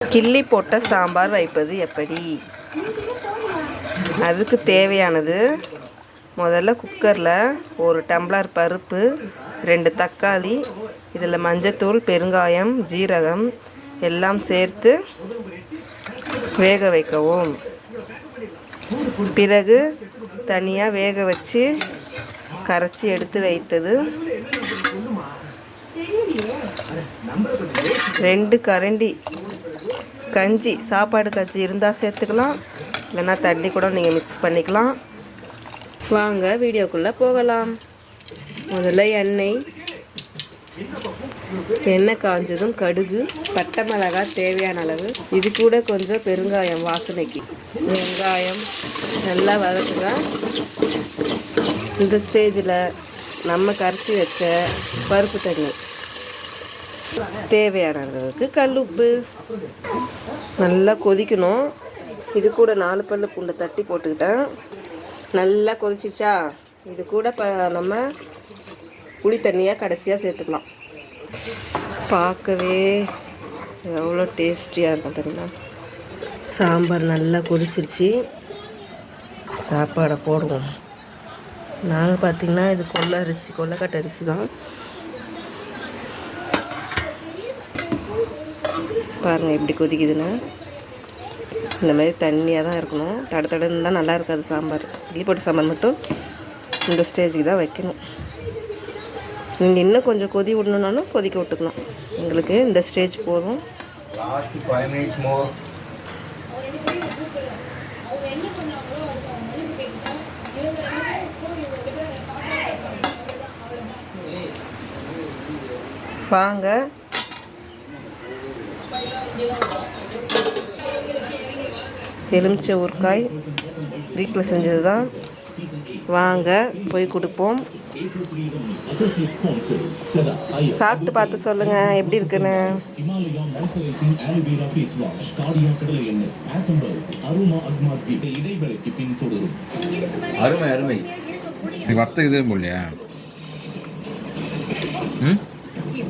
கிள்ளி போட்ட சாம்பார் வைப்பது எப்படி? அதுக்கு தேவையானது, முதல்ல குக்கரில் ஒரு டம்ளர் பருப்பு, 2 தக்காளி, இதில் மஞ்சத்தூள், பெருங்காயம், ஜீரகம் எல்லாம் சேர்த்து வேக வைக்கவும். பிறகு தனியாக வேக வச்சு கரைச்சி எடுத்து வைத்தது 2 கரண்டி கஞ்சி, சாப்பாடு கஞ்சி இருந்தால் சேர்த்துக்கலாம், இல்லைன்னா தண்ணி கூட நீங்கள் மிக்ஸ் பண்ணிக்கலாம். வாங்க வீடியோக்குள்ளே போகலாம். முதல்ல எண்ணெய் காஞ்சதும் கடுகு, பட்டை மிளகாய் தேவையான அளவு, இது கூட கொஞ்சம் பெருங்காயம் வாசனைக்கு. வெங்காயம் நல்லா வதக்குங்க. இந்த ஸ்டேஜில் நம்ம கரைச்சி வச்ச பருப்பு தண்ணி, தேவையான அளவுக்கு கல்லுப்பு, நல்லா கொதிக்கணும். இது கூட 4 பல்லு பூண்டை தட்டி போட்டுக்கிட்டேன். நல்லா கொதிச்சிச்சா, இது கூட நம்ம புளி தண்ணியாக கடைசியாக சேர்த்துக்கலாம். பார்க்கவே எவ்வளோ டேஸ்டியாக இருக்கும் தெரியுமா? சாம்பார் நல்லா கொதிச்சிருச்சு, சாப்பாடை போடுவோம். நாங்கள் பார்த்திங்கன்னா இது கொள்ளைக்கட்டை அரிசி தான். பாருங்கள் எப்படி கொதிக்குதுன்னு. இந்த மாதிரி தண்ணியாக தான் இருக்கணும், தடன்னு இருந்தால் நல்லா இருக்காது சாம்பார். இட்லி போட்டு சாம்பார் மட்டும் இந்த ஸ்டேஜுக்கு தான் வைக்கணும். நீங்கள் இன்னும் கொஞ்சம் கொதி விடணுன்னாலும் கொதிக்க விட்டுக்கலாம். எங்களுக்கு இந்த ஸ்டேஜ் போதும். வாங்க எலுமிச்சை ஊறுகாய் வீட்டில் செஞ்சது தான். வாங்க போய் கொடுப்போம். சாப்பிட்டு பார்த்து சொல்லுங்கள் எப்படி இருக்குன்னு. அருமை அருமை. வர்த்தகதே போலையா?